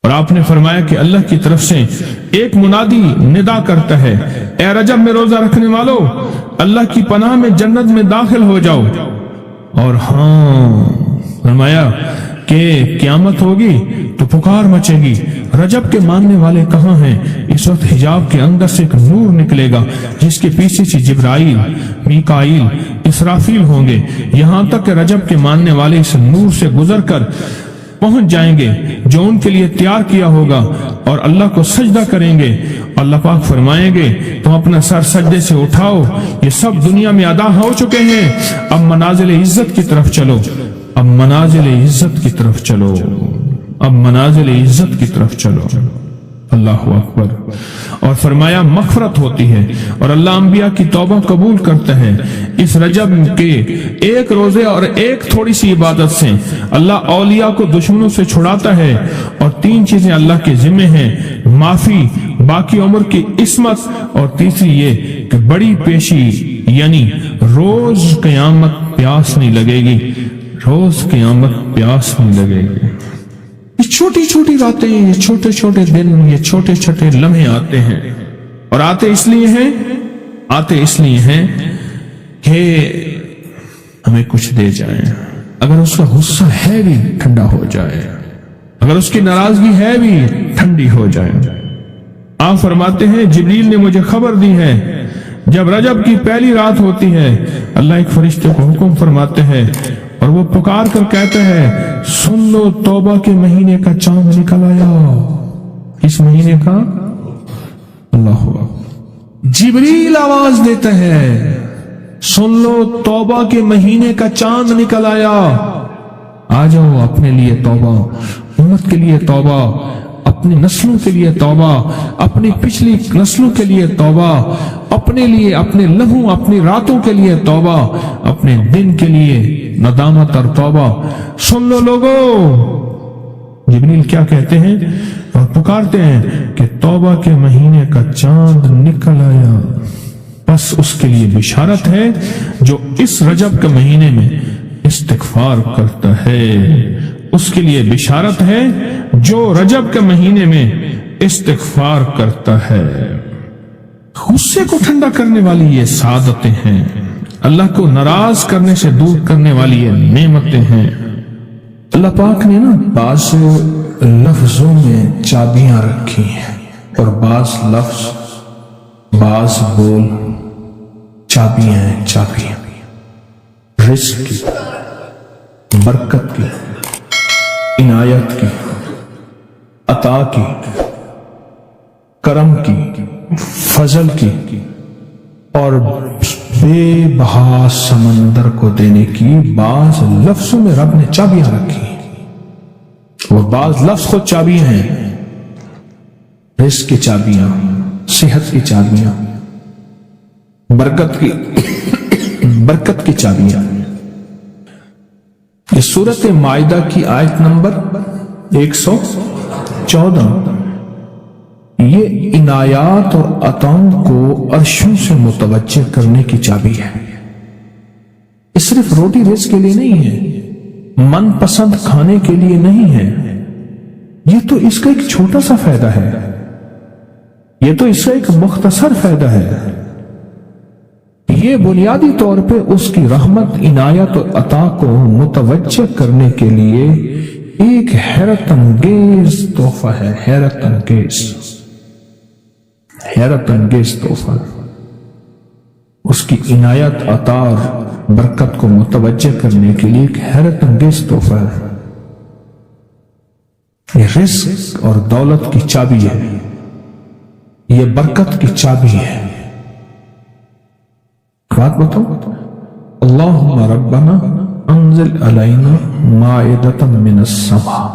اور آپ نے فرمایا کہ اللہ کی طرف سے ایک منادی ندا کرتا ہے، اے رجب میں روزہ رکھنے والو، اللہ کی پناہ میں جنت میں داخل ہو جاؤ۔ اور ہاں فرمایا کہ قیامت ہوگی تو پکار مچے گی، رجب کے ماننے والے کہاں ہیں؟ اس وقت حجاب کے اندر سے ایک نور نکلے گا جس کے پیچھے سے جبرائیل، میکائیل، اسرافیل ہوں گے، یہاں تک کہ رجب کے ماننے والے اس نور سے گزر کر پہنچ جائیں گے جو ان کے لیے تیار کیا ہوگا، اور اللہ کو سجدہ کریں گے۔ اللہ پاک فرمائیں گے تم اپنا سر سجدے سے اٹھاؤ، یہ سب دنیا میں ادا ہو چکے ہیں، اب منازل عزت کی طرف چلو، اب منازل عزت کی طرف چلو، اب منازل عزت کی طرف چلو۔ اللہ اکبر۔ اور فرمایا مغفرت ہوتی ہے اور اللہ انبیاء کی توبہ قبول کرتا ہے۔ اس رجب کے ایک روزے اور ایک تھوڑی سی عبادت سے اللہ اولیاء کو دشمنوں سے چھڑاتا ہے، اور 3 چیزیں اللہ کے ذمہ ہیں، معافی، باقی عمر کی عصمت، اور تیسری یہ کہ بڑی پیشی، یعنی روز قیامت پیاس نہیں لگے گی، روز قیامت پیاس نہیں لگے گی۔ یہ چھوٹی چھوٹی باتیں، یہ چھوٹے چھوٹے دن، یہ چھوٹے چھوٹے لمحے آتے ہیں، اور آتے اس لیے ہیں کہ ہمیں کچھ دے جائیں۔ اگر اس کا غصہ ہے بھی ٹھنڈا ہو جائے، اگر اس کی ناراضگی ہے بھی ٹھنڈی ہو جائے۔ آپ فرماتے ہیں جبریل نے مجھے خبر دی ہے جب رجب کی پہلی رات ہوتی ہے، اللہ ایک فرشتے کو حکم فرماتے ہیں اور وہ پکار کر کہتے ہیں سن لو توبہ کے مہینے کا چاند نکل آیا۔ اس مہینے کا اللہ جبریل آواز دیتا ہے سن لو توبہ کے مہینے کا چاند نکل آیا، آ جاؤ اپنے لیے توبہ، امت کے لیے توبہ، اپنی نسلوں کے لیے توبہ، اپنی پچھلی نسلوں کے لیے توبہ، اپنے لیے، اپنے لمحوں، اپنی راتوں کے لیے توبہ، اپنے دن کے لیے ندامت اور توبہ۔ سن لو لوگو، جبریل کیا کہتے ہیں اور پکارتے ہیں کہ توبہ کے مہینے کا چاند نکل آیا، بس اس کے لیے بشارت ہے جو اس رجب کے مہینے میں استغفار کرتا ہے، اس کے لیے بشارت ہے جو رجب کے مہینے میں استغفار کرتا ہے۔ غصے کو ٹھنڈا کرنے والی یہ سعادتیں ہیں، اللہ کو ناراض کرنے سے دور کرنے والی یہ نعمتیں ہیں۔ اللہ پاک نے بعض لفظوں میں چابیاں رکھی ہیں، اور بعض لفظ، بعض بول چابیاں ہیں، چابیاں رزق کی، برکت کی، عنایت کی، عطا کی، کرم کی، فضل کی، اور بے بہا سمندر کو دینے کی بعض لفظوں میں رب نے چابیاں رکھی، اور بعض لفظ خود چابیاں ہیں، رزق کی چابیاں، صحت کی چابیاں، برکت کی چابیاں۔ یہ سورۃ مائدہ کی آیت نمبر 114، یہ عنایات اور عطاؤں کو عرشوں سے متوجہ کرنے کی چابی ہے۔ یہ صرف روٹی رزق کے لیے نہیں ہے، من پسند کھانے کے لیے نہیں ہے، یہ تو اس کا ایک چھوٹا سا فائدہ ہے، یہ تو اس کا ایک مختصر فائدہ ہے، یہ بنیادی طور پہ اس کی رحمت، عنایت اور عطا کو متوجہ کرنے کے لیے ایک حیرت انگیز تحفہ ہے، حیرت انگیز تحفہ، اس کی عنایت، عطا اور برکت کو متوجہ کرنے کے لیے ایک حیرت انگیز تحفہ ہے۔ یہ رزق اور دولت کی چابی ہے، یہ برکت کی چابی ہے۔ بات بتاؤ، اللہم ربنا انزل علینا مائدۃ من السماء،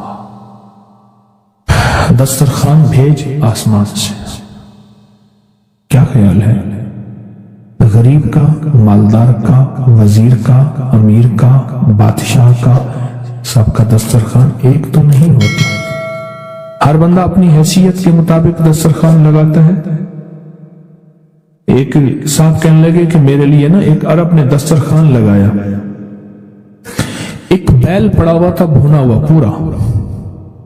دسترخوان بھیج آسمان سے۔ کیا خیال ہے؟ غریب کا، مالدار کا، وزیر کا، امیر کا، بادشاہ کا، سب کا دسترخوان ایک تو نہیں ہوتا، ہر بندہ اپنی حیثیت کے مطابق دسترخوان لگاتا ہے۔ ایک صاحب کہنے لگے کہ میرے لیے ایک عرب نے دسترخوان لگایا، ایک بیل پڑا ہوا تھا بھونا ہوا پورا،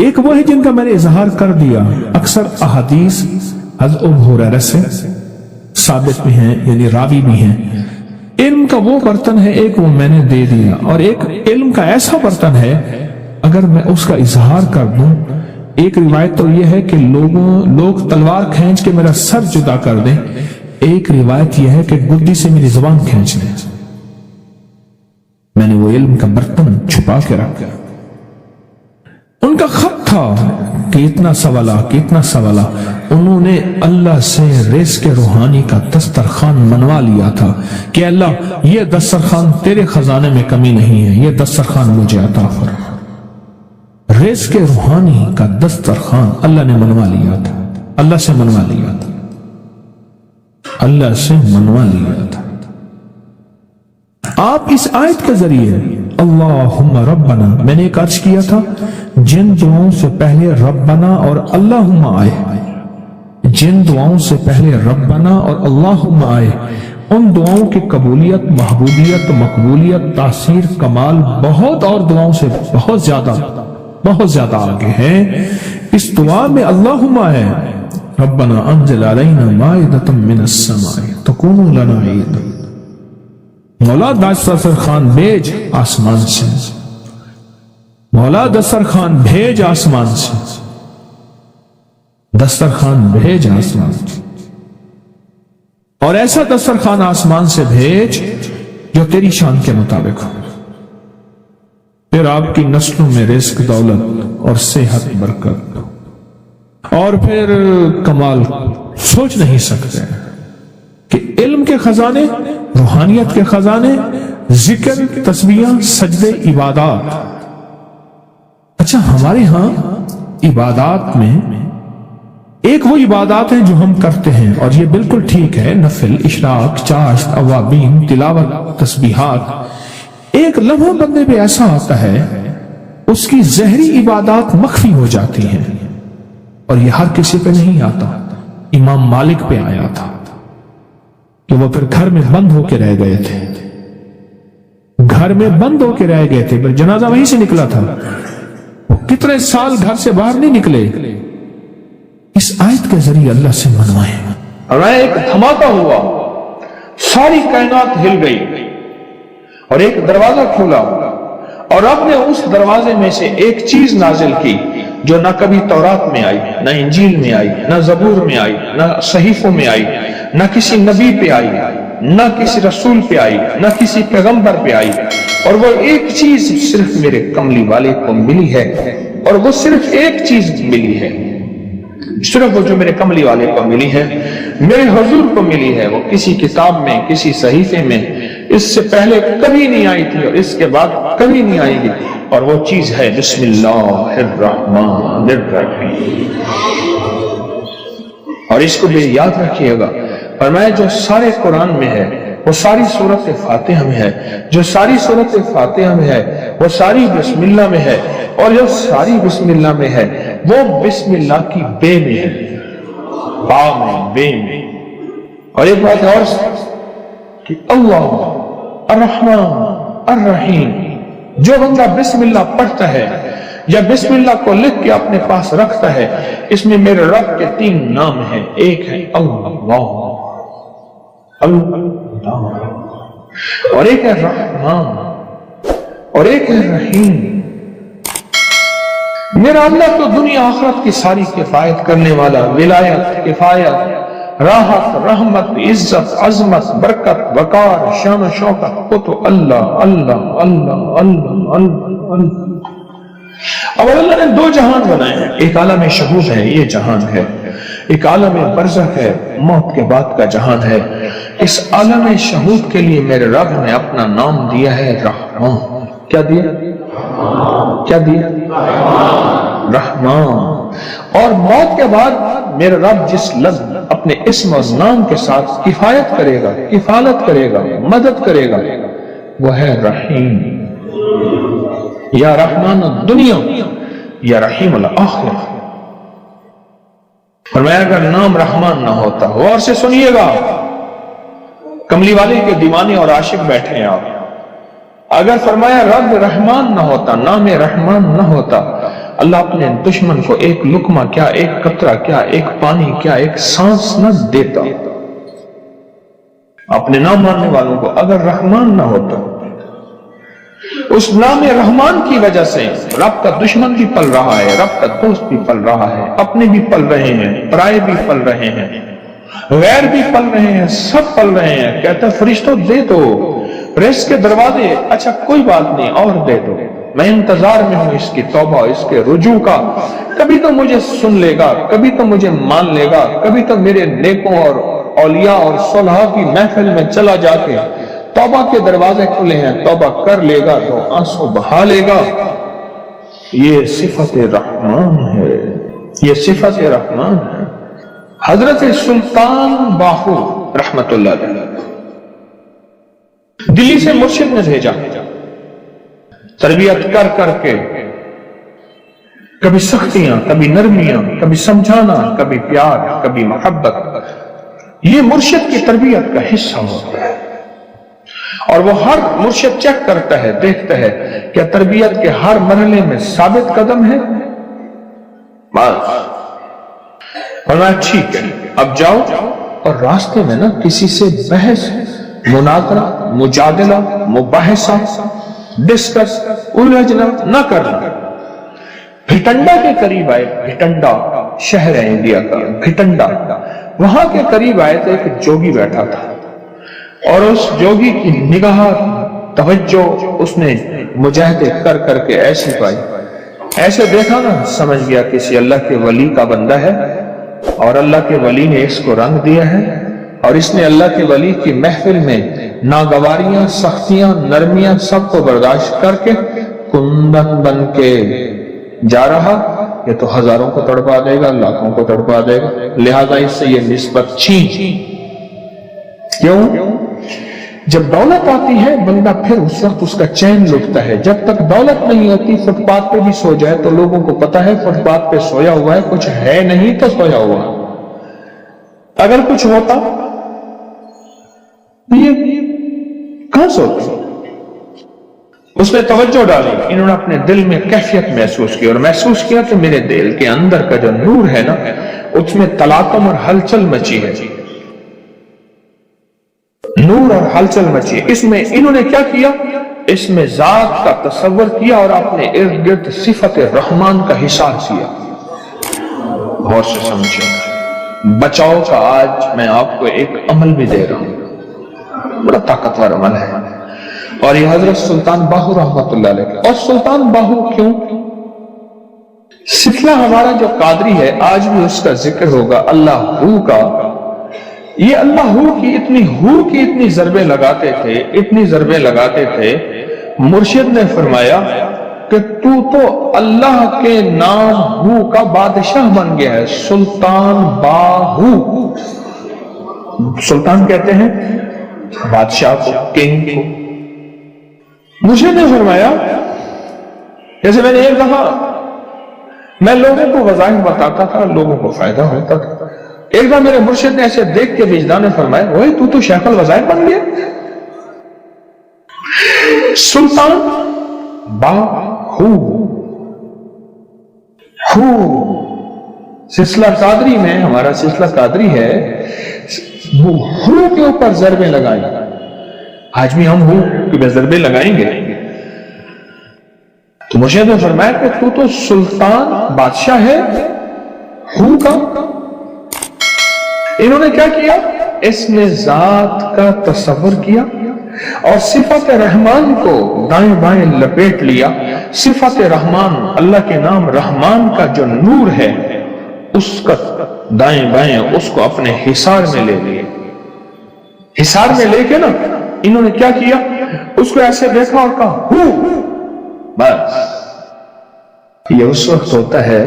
ایک وہ ہے جن کا میں نے اظہار کر دیا، اکثر احادیث حضرت ابو ہریرہ سے ثابت بھی ہیں، یعنی راوی بھی ہیں۔ علم کا وہ برتن ہے ایک، وہ میں نے دے دیا، اور ایک علم کا ایسا برتن ہے اگر میں اس کا اظہار کر دوں، ایک روایت تو یہ ہے کہ لوگ تلوار کھینچ کے میرا سر جدا کر دیں، ایک روایت یہ ہے کہ گدی سے میری زبان کھینچ لیں۔ میں نے وہ علم کا برتن چھپا کے رکھا۔ ان کا خط تھا کہ اتنا سوالا انہوں نے اللہ سے رزق روحانی کا دسترخوان منوا لیا تھا کہ اللہ یہ دسترخوان تیرے خزانے میں کمی نہیں ہے، یہ دسترخوان مجھے عطا فرما۔ رزق روحانی کا دسترخوان اللہ نے منوا لیا تھا، اللہ سے منوا لیا تھا، اللہ سے منوا لیا تھا۔ آپ اس آیت کے ذریعے اللہم ربنا، میں نے ایک عرض کیا تھا جن دعاؤں سے پہلے ربنا اور اللہم آئے، جن دعاؤں سے پہلے ربنا اور اللہم آئے، ان دعاؤں کی قبولیت، محبوبیت، مقبولیت، تاثیر، کمال بہت اور دعاؤں سے بہت زیادہ آگے ہے۔ اس دعا میں اللہم آئے ربنا انزل علینا مائدۃ من السماء تکون لنا عیدا، مولا دسترخوان بھیج آسمان سے، مولا دسترخوان بھیج آسمان سے، دسترخوان بھیج آسمان سے، اور ایسا دسترخوان آسمان سے بھیج جو تیری شان کے مطابق ہو، پھر آپ کی نسلوں میں رزق، دولت اور صحت، برکت، اور پھر کمال سوچ نہیں سکتے کہ علم کے خزانے، روحانیت کے خزانے، ذکر، تسبیح، سجدے، عبادات۔ اچھا، ہمارے ہاں عبادات میں ایک وہ عبادات ہیں جو ہم کرتے ہیں اور یہ بالکل ٹھیک ہے، نفل، اشراق، چاشت، اوابین، تلاوت، تسبیحات۔ ایک لمحہ بندے پہ ایسا آتا ہے اس کی ظاہری عبادات مخفی ہو جاتی ہیں، اور یہ ہر کسی پہ نہیں آتا۔ امام مالک پہ آیا تھا کہ وہ پھر گھر میں بند ہو کے رہ گئے تھے، گھر میں بند ہو کے رہ گئے تھے، پھر جنازہ وہیں سے نکلا تھا، وہ کتنے سال گھر سے باہر نہیں نکلے۔ اس آیت کے ذریعے اللہ سے منوائے، اور ایک دھماکہ ہوا، ساری کائنات ہل گئی، اور ایک دروازہ کھولا، اور رب نے اس دروازے میں سے ایک چیز نازل کی جو نہ کبھی تورات میں آئی، نہ انجیل میں آئی، نہ زبور میں آئی، نہ صحیفوں میں آئی، نہ کسی نبی پہ آئی، نہ کسی رسول پہ آئی، نہ کسی پیغمبر پہ آئی، اور وہ ایک چیز صرف میرے کملی والے کو ملی ہے، اور وہ صرف ایک چیز ملی ہے، صرف وہ جو میرے کملی والے کو ملی ہے، میرے حضور کو ملی ہے، وہ کسی کتاب میں، کسی صحیفے میں اس سے پہلے کبھی نہیں آئی تھی اور اس کے بعد کبھی نہیں آئے گی، اور وہ چیز ہے بسم اللہ الرحمن الرحیم۔ اور اس کو بھی یاد رکھیے گا، فرمایا جو سارے قرآن میں ہے وہ ساری سورت فاتحہ میں ہے، جو ساری سورت فاتحہ میں ہے وہ ساری بسم اللہ میں ہے، اور جو ساری بسم اللہ میں ہے وہ بسم اللہ کی بے میں ہے، با میں، بے میں۔ اور ایک بات اور کہ اللہ الرحمن الرحیم، جو بندہ بسم اللہ پڑھتا ہے یا بسم اللہ کو لکھ کے اپنے پاس رکھتا ہے، اس میں میرے رب کے 3 نام ہیں، ایک ہے اللہ، اور ایک ہے رحمان، اور ایک ہے رحیم۔ میرا اللہ تو دنیا آخرت کی ساری کفایت کرنے والا، ولایت، کفایت، راحت، رحمت، عزت، عظمت، برکت، وقار، شان و شوکت، وہ تو اللہ اللہ اللہ اللہ اللہ اللہ۔ اب اللہ نے 2 جہان بنائے ہیں، ایک عالم شہود ہے، یہ جہان ہے، ایک عالم برزخ ہے، موت کے بعد کا جہان ہے۔ اس عالم شہود کے لیے میرے رب نے اپنا نام دیا ہے رحمان۔ کیا دیا؟ کیا دیا؟ رحمان۔ اور موت کے بعد میرے رب جس لفظ اپنے اسم اور نام کے ساتھ کفایت کرے گا، کفالت کرے گا، مدد کرے گا، وہ ہے رحیم۔ یا رحمان الدنیا یا رحیم الآخرہ۔ فرمایا اگر نام رحمان نہ ہوتا، غور سے سنیے گا، کملی والے کے دیوانے اور عاشق بیٹھے ہیں آپ، اگر فرمایا رب رحمان نہ ہوتا، نام رحمان نہ ہوتا، اللہ اپنے دشمن کو ایک لقمہ کیا، ایک قطرہ کیا، ایک پانی کیا، ایک سانس نہ دیتا۔ اپنے نہ ماننے والوں کو اگر رحمان نہ ہوتا، اس نام رحمان کی وجہ سے رب کا دشمن بھی پل رہا ہے، رب کا دوست بھی پل رہا ہے، اپنے بھی پل رہے ہیں، پرائے بھی پل رہے ہیں، غیر بھی پل رہے ہیں، سب پل رہے ہیں۔ کہتا ہے فرشتوں دے دو رزق کے دروازے، اچھا کوئی بات نہیں اور دے دو، میں انتظار میں ہوں اس کی توبہ، اس کے رجوع کا، کبھی تو مجھے سن لے گا، کبھی تو مجھے مان لے گا، کبھی تو میرے نیکوں اور اولیاء اور صلحاء کی محفل میں چلا جا کے توبہ کے دروازے کھلے ہیں، توبہ کر لے گا تو آنسو بہا لے گا۔ یہ صفت رحمان ہے، یہ صفت رحمان ہے۔ حضرت سلطان باہو رحمت اللہ علیہ دلی سے مرشد نے بھیجا، تربیت کر کر کے، کبھی سختیاں، کبھی نرمیاں، کبھی سمجھانا، کبھی پیار، کبھی محبت، یہ مرشد کی تربیت کا حصہ ہوتا ہے۔ اور وہ ہر مرشد چیک کرتا ہے، دیکھتا ہے کہ تربیت کے ہر مرحلے میں ثابت قدم ہے، بس فرمایا ٹھیک ہے اب جاؤ، اور راستے میں نا کسی سے بحث، مناظرہ، مجادلہ، مباحثہ، ڈسکس، الجھنا نہ کرنا۔ بھٹنڈا کے قریب آئے، بھٹنڈا شہر ہے انڈیا کا، بھٹنڈا، وہاں کے قریب آئے تو ایک جوگی بیٹھا تھا، اور اس جوگی کی نگاہ توجہ اس نے مجاہدے کر کر کے ایسی پائی، ایسے دیکھا نا سمجھ گیا کسی اللہ کے ولی کا بندہ ہے، اور اللہ کے ولی نے اس کو رنگ دیا ہے، اور اس نے اللہ کے ولی کی محفل میں ناگواریاں، سختیاں، نرمیاں سب کو برداشت کر کے کندن بن کے جا رہا، یہ تو ہزاروں کو تڑپا دے گا، لاکھوں کو تڑپا دے گا، لہذا اس سے یہ نسبت چھین۔ کیوں؟ جب دولت آتی ہے بندہ پھر اس وقت اس کا چین لٹتا ہے، جب تک دولت نہیں ہوتی فٹ پاتھ پہ بھی سو جائے تو لوگوں کو پتا ہے فٹ پاتھ پہ سویا ہوا ہے، کچھ ہے نہیں تو سویا ہوا، اگر کچھ ہوتا یہ کہاں سوتا؟ اس نے توجہ ڈالی، انہوں نے اپنے دل میں کیفیت محسوس کی، اور محسوس کیا کہ میرے دل کے اندر کا جو نور ہے نا اس میں تلاطم اور ہلچل مچی ہے، نور اور ہلچل مچی۔ اس میں انہوں نے کیا کیا؟ اس میں ذات کا تصور کیا اور اپنے ارد گرد صفت رحمان کا حساب کیا۔ غور سے سمجھیں، بچاؤ کا آج میں آپ کو ایک عمل بھی دے رہا ہوں، بڑا طاقتور عمل ہے، اور یہ حضرت سلطان باہو رحمت اللہ علیہ۔ اور سلطان باہو کیوں؟ سلسلہ ہمارا جو قادری ہے آج بھی اس کا ذکر ہوگا، اللہ ہو کا۔ یہ اللہ ہو کی اتنی ضربیں لگاتے تھے، اتنی ضربیں لگاتے تھے، مرشد نے فرمایا کہ تو اللہ کے نام ہو کا بادشاہ بن گیا ہے، سلطان باہو۔ سلطان کہتے ہیں بادشاہ کو، کنگ کو۔ مرشد نے فرمایا، جیسے میں نے ایک دفعہ میں لوگوں کو وظائف بتاتا تھا، لوگوں کو فائدہ ہوتا تھا، ایک بار میرے مرشد نے ایسے دیکھ کے وجدان نے فرمایا، وہی تو شیخ الوظائف بن گیا۔ سلطان باہو، سلسلہ قادری میں، ہمارا سلسلہ قادری ہے، وہ ہو کے اوپر ضربیں لگائیں، آج بھی ہم ہو کہ ضربیں لگائیں گے۔ تو مرشد نے فرمایا کہ تو سلطان بادشاہ ہے ہو کا۔ انہوں نے کیا کیا؟ اس نے ذات کا تصور کیا اور صفت رحمان کو دائیں بائیں لپیٹ لیا۔ صفت رحمان، اللہ کے نام رحمان کا جو نور ہے اس کا دائیں بائیں اس کو اپنے حصار میں لے لیا۔ حصار میں لے کے نا انہوں نے کیا کیا؟ اس کو ایسے دیکھا اور کہا ہو، بس۔ یہ اس وقت ہوتا ہے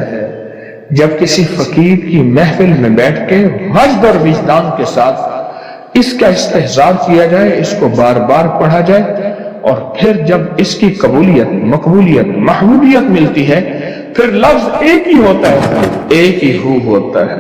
جب کسی فقیر کی محفل میں بیٹھ کے وجد اور وجدان کے ساتھ اس کا استحضار کیا جائے، اس کو بار بار پڑھا جائے، اور پھر جب اس کی قبولیت، مقبولیت، محبوبیت ملتی ہے، پھر لفظ ایک ہی ہوتا ہے، ایک ہی ہو ہوتا ہے۔